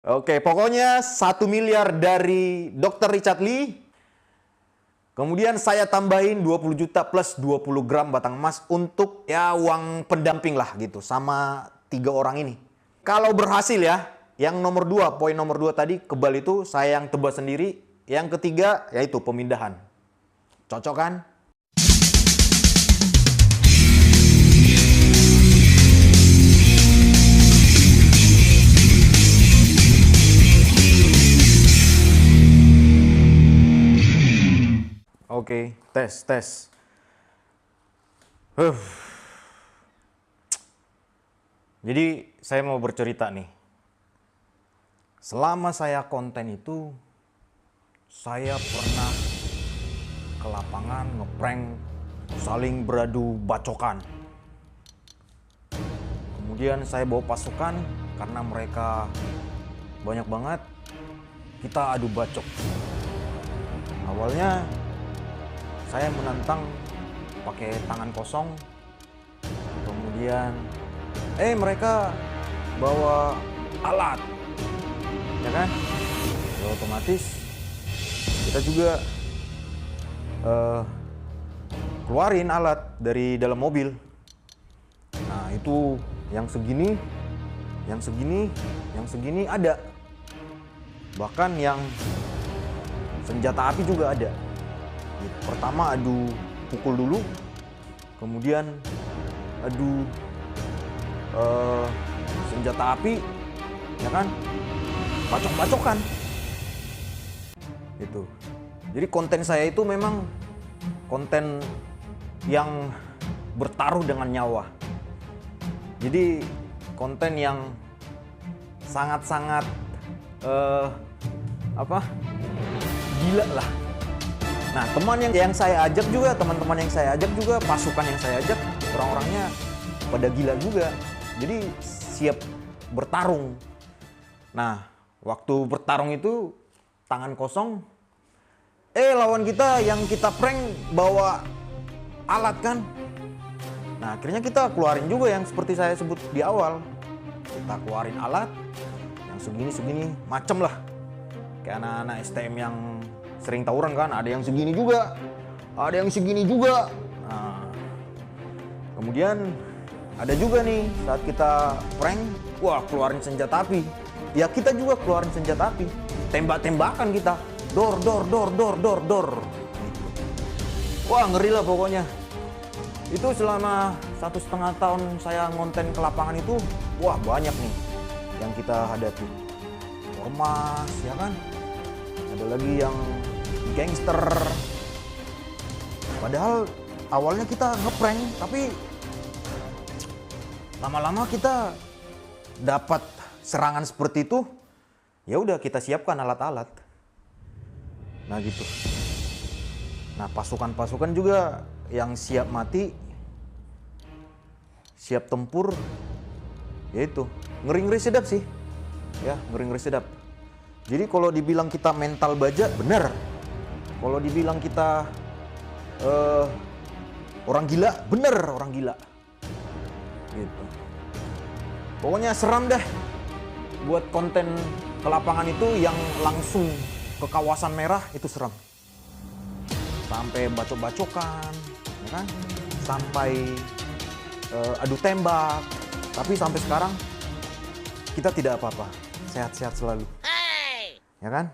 Oke, pokoknya 1 miliar dari Dr. Richard Lee. Kemudian saya tambahin 20 juta plus 20 gram batang emas untuk ya uang pendamping lah gitu sama 3 orang ini. Kalau berhasil ya, yang nomor 2, poin nomor 2 tadi, kebal itu saya yang tebas sendiri. Yang ketiga yaitu pemindahan. Cocok kan? Oke, tes. Jadi saya mau bercerita nih. Selama saya konten itu, saya pernah ke lapangan ngeprank, saling beradu bacokan. Kemudian saya bawa pasukan karena mereka banyak banget, kita adu bacok. Awalnya saya menantang pakai tangan kosong, kemudian mereka bawa alat, ya kan? Ya, otomatis kita juga keluarin alat dari dalam mobil. Nah itu yang segini, yang segini, yang segini ada. Bahkan yang senjata api juga ada. Pertama adu pukul dulu, kemudian adu senjata api, ya kan, bacok-bacokan. Itu. Jadi konten saya itu memang konten yang bertaruh dengan nyawa. Jadi konten yang sangat-sangat gila lah. Nah, teman yang saya ajak juga, teman-teman yang saya ajak juga, pasukan yang saya ajak, orang-orangnya pada gila juga. Jadi siap bertarung. Nah, waktu bertarung itu tangan kosong, lawan kita yang kita prank bawa alat kan. Nah, akhirnya kita keluarin juga yang seperti saya sebut di awal. Kita keluarin alat yang segini-segini, macem lah. Kayak anak-anak STM yang sering tawuran kan, ada yang segini juga, ada yang segini juga. Nah, kemudian ada juga nih saat kita prank, wah keluarin senjata api. Ya kita juga keluarin senjata api, tembak-tembakan kita, dor. Wah ngeri lah pokoknya. Itu selama 1,5 tahun saya ngonten ke lapangan itu, wah banyak nih yang kita hadapi. Ormas, ya kan? Ada lagi yang gangster. Padahal awalnya kita ngeprank, tapi lama-lama kita dapat serangan seperti itu. Ya udah kita siapkan alat-alat. Nah gitu. Nah pasukan-pasukan juga yang siap mati, siap tempur, yaitu ngeri-ngeri sedap sih. Ya ngeri-ngeri sedap. Jadi kalau dibilang kita mental baja, benar. Kalau dibilang kita orang gila, bener orang gila. Gitu. Pokoknya seram deh buat konten ke lapangan itu yang langsung ke kawasan merah itu seram. Sampai bacok-bacokan, ya kan? Sampai adu tembak. Tapi sampai sekarang kita tidak apa-apa, sehat-sehat selalu. Ya kan?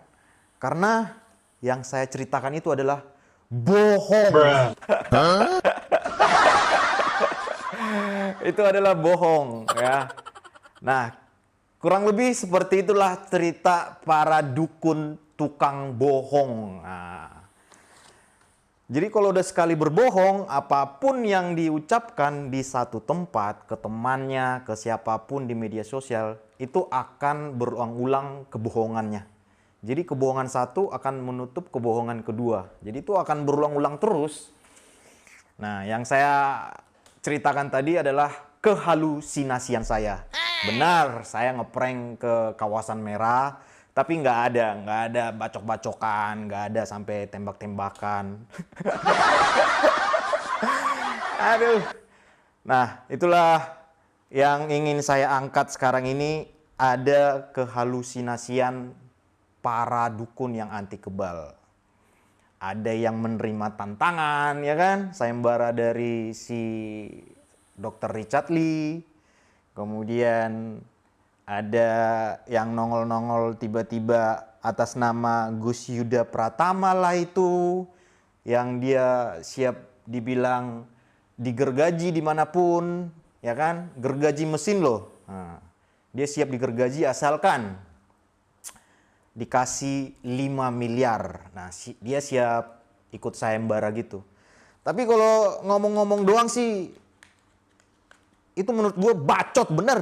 Karena yang saya ceritakan itu adalah bohong. Itu adalah bohong ya. Nah, kurang lebih seperti itulah cerita para dukun tukang bohong. Nah, jadi kalau udah sekali berbohong, apapun yang diucapkan di satu tempat, ke temannya, ke siapapun di media sosial, itu akan berulang-ulang kebohongannya. Jadi kebohongan satu akan menutup kebohongan kedua. Jadi itu akan berulang-ulang terus. Nah, yang saya ceritakan tadi adalah kehalusinasian saya. Benar, saya ngeprank ke kawasan merah, tapi nggak ada bacok-bacokan, nggak ada sampai tembak-tembakan. Aduh. Nah, itulah yang ingin saya angkat sekarang ini. ada kehalusinasian para dukun yang anti kebal. Ada yang menerima tantangan, ya kan? Sayembara dari si Dr. Richard Lee. Kemudian ada yang nongol-nongol tiba-tiba atas nama Gus Yuda Pratama lah itu. Yang dia siap dibilang digergaji dimanapun, ya kan? Gergaji mesin loh. Nah, dia siap digergaji asalkan dikasih 5 miliar. Nah, dia siap ikut sayembara gitu. Tapi kalau ngomong-ngomong doang sih, itu menurut gue bacot bener.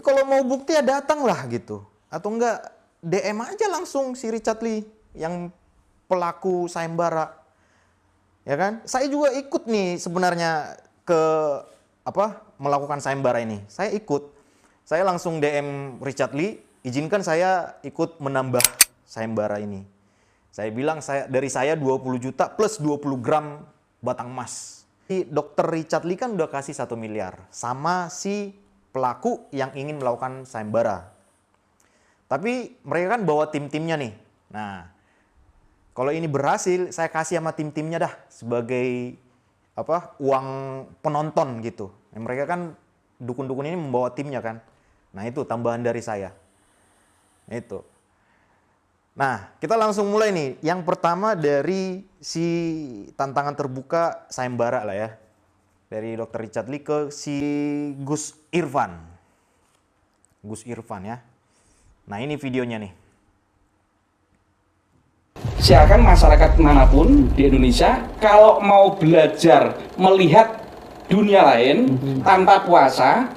Kalau mau bukti ya datang lah gitu. Atau enggak DM aja langsung si Richard Lee yang pelaku sayembara. Ya kan? Saya juga ikut nih sebenarnya ke melakukan sayembara ini. Saya ikut. Saya langsung DM Richard Lee, izinkan saya ikut menambah sayembara ini. Saya bilang dari saya 20 juta plus 20 gram batang emas. Dr. Richard Lee kan udah kasih 1 miliar sama si pelaku yang ingin melakukan sayembara. Tapi mereka kan bawa tim-timnya nih. Nah, kalau ini berhasil, saya kasih sama tim-timnya dah sebagai uang penonton gitu. Mereka kan dukun-dukun ini membawa timnya kan. Nah, itu tambahan dari saya. Itu. Nah, kita langsung mulai nih. Yang pertama dari si tantangan terbuka sayembara lah ya. Dari Dr. Richard Lee ke si Gus Irfan. Gus Irfan ya. Nah, ini videonya nih. Silakan masyarakat manapun di Indonesia kalau mau belajar melihat dunia lain tanpa puasa,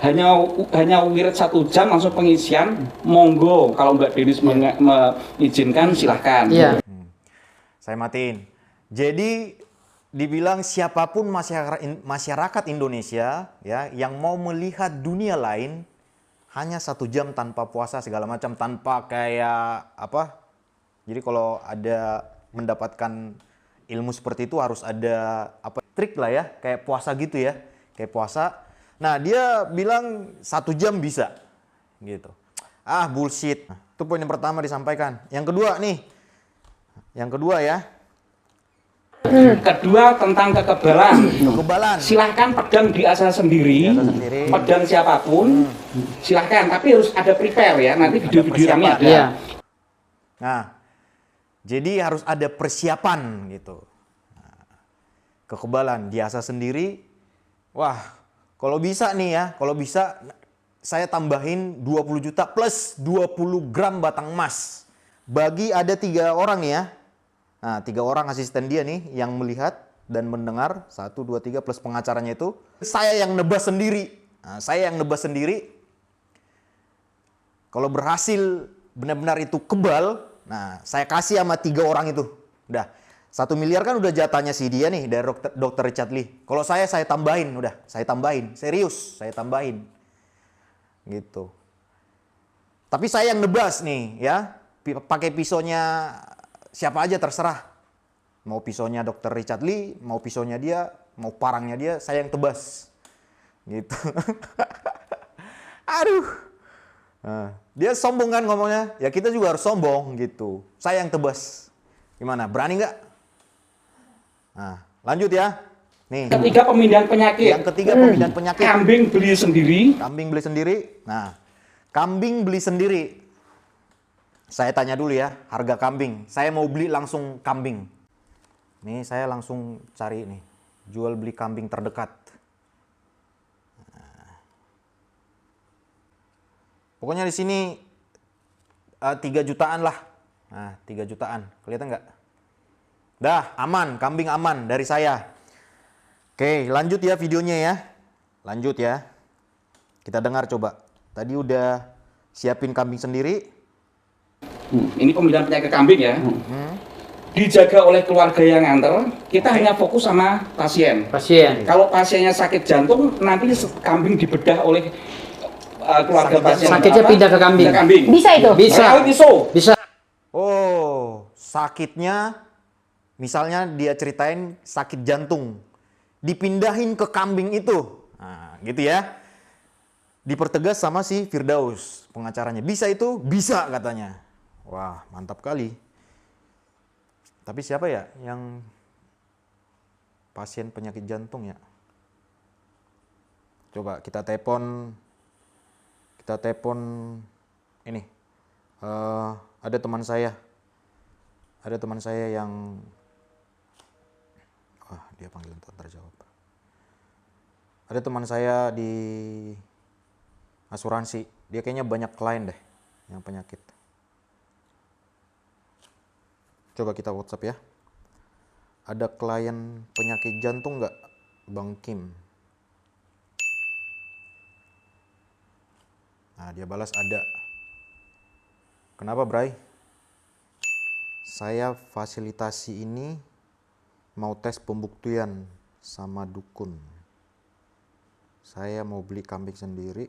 hanya wirid 1 jam langsung pengisian, monggo. Kalau Mbak Denis mengizinkan silahkan. Saya matiin. Jadi dibilang siapapun masyarakat Indonesia ya yang mau melihat dunia lain hanya 1 jam tanpa puasa segala macam, tanpa kayak jadi kalau ada mendapatkan ilmu seperti itu harus ada trik lah ya, kayak puasa gitu ya, kayak puasa. Nah, dia bilang 1 jam bisa gitu. Bullshit. Itu poin yang pertama disampaikan. Yang kedua nih. Yang kedua ya. Kedua tentang kekebalan. Silahkan pedang diasah sendiri. Pedang siapapun. Silahkan, tapi harus ada prepare ya. Nanti video-video kami ada. Ya. Nah, jadi harus ada persiapan gitu. Nah, kekebalan diasah sendiri. Wah, kalau bisa nih ya, kalau bisa saya tambahin 20 juta plus 20 gram batang emas. Bagi ada 3 orang nih ya. Nah, 3 orang asisten dia nih yang melihat dan mendengar. 1, 2, 3 plus pengacaranya itu. Saya yang nebas sendiri. Nah, saya yang nebas sendiri. Kalau berhasil benar-benar itu kebal, nah saya kasih sama 3 orang itu. Udah. 1 miliar kan udah jatahnya si dia nih dari Dr. Richard Lee. Kalau saya tambahin, udah. Saya tambahin. Serius, saya tambahin. Gitu. Tapi saya yang nebas nih ya. Pakai pisaunya siapa aja terserah. Mau pisaunya Dr. Richard Lee, mau pisaunya dia, mau parangnya dia, saya yang tebas. Gitu. Aduh. Nah, dia sombong kan ngomongnya. Ya kita juga harus sombong gitu. Saya yang tebas. Gimana? Berani nggak? Nah, lanjut ya. Nih. Ketiga, pemindahan penyakit. Yang ketiga pemindahan penyakit. Kambing beli sendiri. Kambing beli sendiri. Nah, kambing beli sendiri. Saya tanya dulu ya, harga kambing. Saya mau beli langsung kambing. Nih, saya langsung cari nih. Jual beli kambing terdekat. Nah. Pokoknya di sini 3 jutaan lah. Nah, 3 jutaan. Kelihatan nggak? Dah, aman, kambing aman dari saya. Oke, lanjut ya videonya ya. Lanjut ya. Kita dengar coba. Tadi udah siapin kambing sendiri. Ini pemindahan penyakit kambing ya. Dijaga oleh keluarga yang nganter, kita hanya fokus sama pasien. Kalau pasiennya sakit jantung, nanti kambing dibedah oleh keluarga pasien. Sakitnya pindah ke kambing. Bisa itu? Bisa. Oh, sakitnya misalnya dia ceritain sakit jantung, dipindahin ke kambing itu, nah, gitu ya. Dipertegas sama si Firdaus, pengacaranya. Bisa itu? Bisa katanya. Wah, mantap kali. Tapi siapa ya yang pasien penyakit jantung ya? Coba kita telepon ini. Ada teman saya. Ada teman saya yang dia panggil tak terjawab. Ada teman saya di asuransi, dia kayaknya banyak klien deh yang penyakit. Coba kita WhatsApp ya. Ada klien penyakit jantung nggak, Bang Kim? Nah, dia balas ada. Kenapa, Bray? Saya fasilitasi ini mau tes pembuktian sama dukun. Saya mau beli kambing sendiri.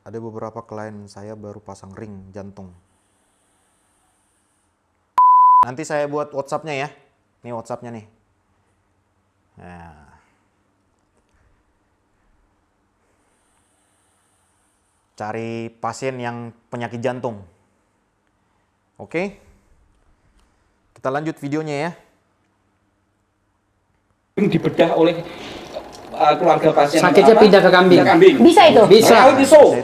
Ada beberapa klien saya baru pasang ring jantung. Nanti saya buat WhatsApp-nya ya. Ini WhatsApp-nya nih. Nah. Cari pasien yang penyakit jantung. Oke. Kita lanjut videonya ya. Dibedah oleh keluarga pasien. Sakitnya pindah ke kambing. Bisa itu? Bisa.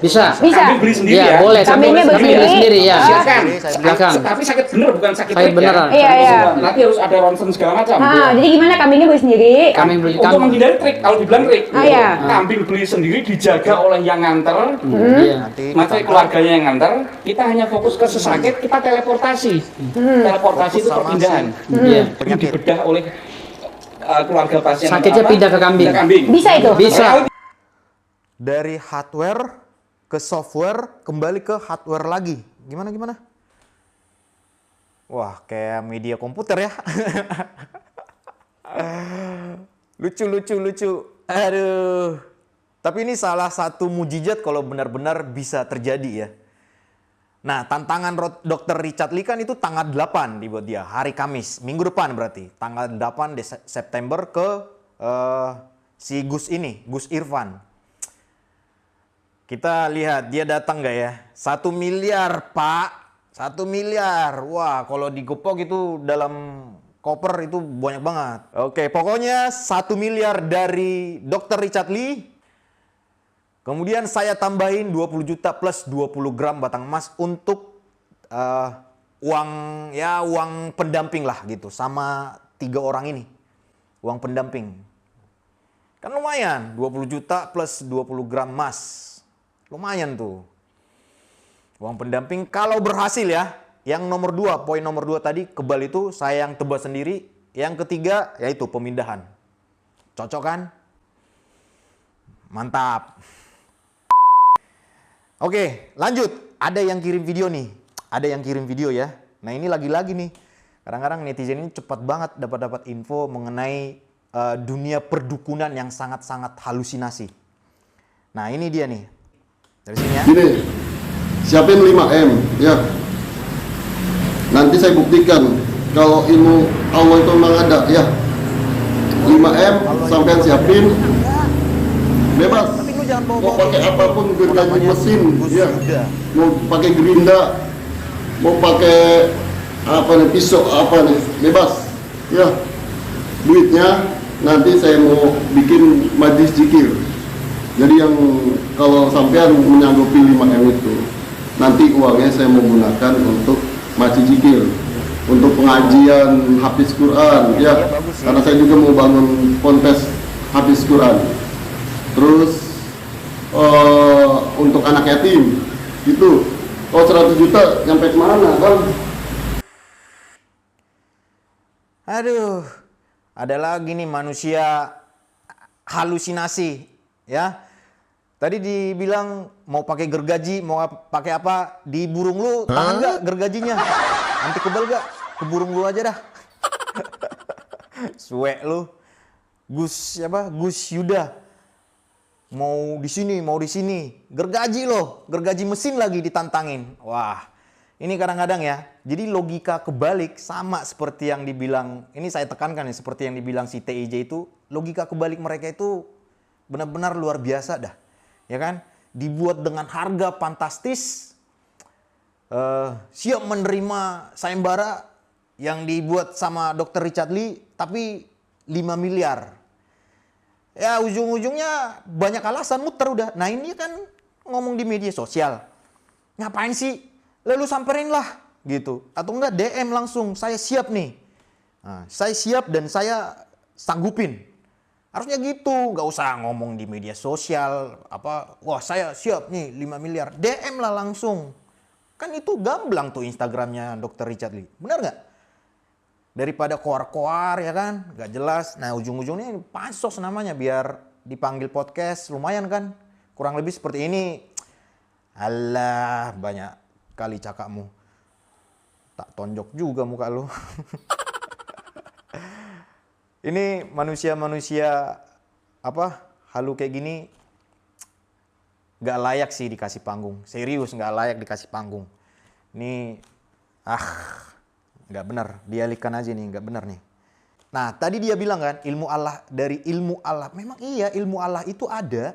Bisa. Kambing beli sendiri ya. Boleh. Kambingnya Kambing berdiri. sendiri ya. Silakan. Silakan. Tapi sakit bener bukan sakit Sakit fake beneran. ya. Iya. Nanti harus ada ronsen segala macam. Jadi gimana kambingnya beli sendiri? Kambing beli Untuk menghindari trik, kalau dibilang trik, Iya. kambing beli sendiri dijaga oleh yang nganter, Iya. Nanti materi keluarganya yang nganter, kita hanya fokus ke sesakit, kita teleportasi. Teleportasi itu Fokus sama perpindahan. Iya. Ini dibedah oleh keluarga pasien. Sakitnya apa? pindah ke kambing. Bisa itu? Bisa. dari hardware ke software kembali ke hardware lagi. Gimana? Wah, kayak media komputer ya. Lucu. Aduh. Tapi ini salah satu mujizat kalau benar-benar bisa terjadi ya. Nah, tantangan Dr. Richard Lee kan itu tanggal 8 dibuat dia, hari Kamis, minggu depan berarti. Tanggal 8 September ke si Gus Irfan. Kita lihat dia datang nggak ya? 1 miliar, Pak. 1 miliar. Wah, kalau digepok itu dalam koper itu banyak banget. Oke, pokoknya 1 miliar dari Dr. Richard Lee. Kemudian saya tambahin 20 juta plus 20 gram batang emas untuk uang pendamping lah gitu. Sama 3 orang ini. Uang pendamping. Kan lumayan, 20 juta plus 20 gram emas. Lumayan tuh. Uang pendamping kalau berhasil ya. Yang nomor 2, poin nomor 2 tadi, kebal itu saya yang tebas sendiri. Yang ketiga yaitu pemindahan. Cocok kan? Mantap. Oke, lanjut. Ada yang kirim video nih. Ada yang kirim video ya. Nah, ini lagi-lagi nih. Kadang-kadang netizen ini cepat banget dapat info mengenai dunia perdukunan yang sangat-sangat halusinasi. Nah, ini dia nih. Dari sini ya. Gini, siapin 5M ya. Nanti saya buktikan kalau ilmu Allah itu memang ada ya. 5M sampai siapin bebas. Tapi lu jangan bawa Mau pakai apapun gergaji mesin ya. Mau pakai gerinda, mau pakai apa nih, pisau apa nih, bebas ya. Duitnya nanti saya mau bikin majlis zikir. Jadi yang kalau sampean menyanggupi 5M itu, nanti uangnya saya mau gunakan untuk majlis zikir, untuk pengajian hafiz Quran ya. Karena saya juga mau bangun ponpes hafiz Quran. Terus untuk anak yatim itu, kalau 100 juta nyampe kemana Bang? Aduh, ada lagi nih manusia halusinasi ya. Tadi dibilang mau pakai gergaji, mau pakai apa di burung lu, tahan nggak gergajinya? Anti kebal nggak? Ke burung lu aja dah. Suwe lu. Gus Yuda. Mau di sini. Gergaji loh, gergaji mesin lagi ditantangin. Wah, ini kadang-kadang ya. Jadi logika kebalik sama seperti yang dibilang, ini saya tekankan ya, seperti yang dibilang si TIJ itu, logika kebalik mereka itu benar-benar luar biasa dah, ya kan? Dibuat dengan harga fantastis, siap menerima sayembara yang dibuat sama Dr. Richard Lee, tapi 5 miliar. Ya ujung-ujungnya banyak alasan muter udah. Nah ini kan ngomong di media sosial. Ngapain sih? Lalu samperin lah gitu. Atau enggak DM langsung, saya siap nih. Nah, saya siap dan saya sanggupin. Harusnya gitu, nggak usah ngomong di media sosial. Wah saya siap nih 5 miliar. DM lah langsung. Kan itu gamblang tuh Instagramnya Dr. Richard Lee. Benar nggak? Daripada koar-koar ya kan, nggak jelas. Nah ujung-ujungnya pansos namanya biar dipanggil podcast, lumayan kan. Kurang lebih seperti ini. Alah, banyak kali cakapmu. Tak tonjok juga muka lu. Ini manusia-manusia halu kayak gini nggak layak sih dikasih panggung. Serius nggak layak dikasih panggung. Ini nggak benar, dialihkan aja nih, nggak benar nih. Nah, tadi dia bilang kan, ilmu Allah, dari ilmu Allah. Memang iya, ilmu Allah itu ada.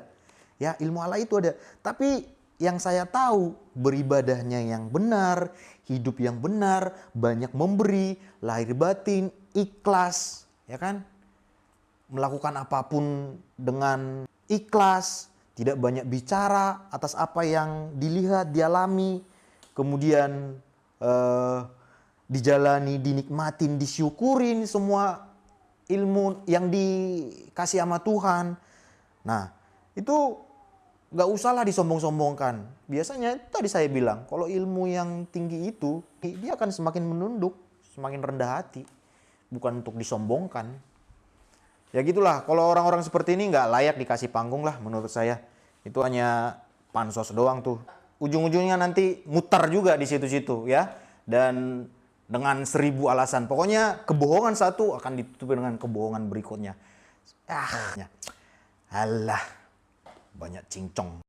Ya, ilmu Allah itu ada. Tapi yang saya tahu, beribadahnya yang benar, hidup yang benar, banyak memberi, lahir batin, ikhlas, ya kan? Melakukan apapun dengan ikhlas, tidak banyak bicara atas apa yang dilihat, dialami, kemudian dijalani, dinikmatin, disyukurin semua ilmu yang dikasih sama Tuhan. Nah, itu nggak usahlah disombong-sombongkan. Biasanya tadi saya bilang, kalau ilmu yang tinggi itu, dia akan semakin menunduk, semakin rendah hati. Bukan untuk disombongkan. Ya gitulah, kalau orang-orang seperti ini nggak layak dikasih panggung lah menurut saya. Itu hanya pansos doang tuh. Ujung-ujungnya nanti muter juga di situ-situ ya. Dan dengan 1000 alasan. Pokoknya kebohongan satu akan ditutupi dengan kebohongan berikutnya. Alah, banyak cincong.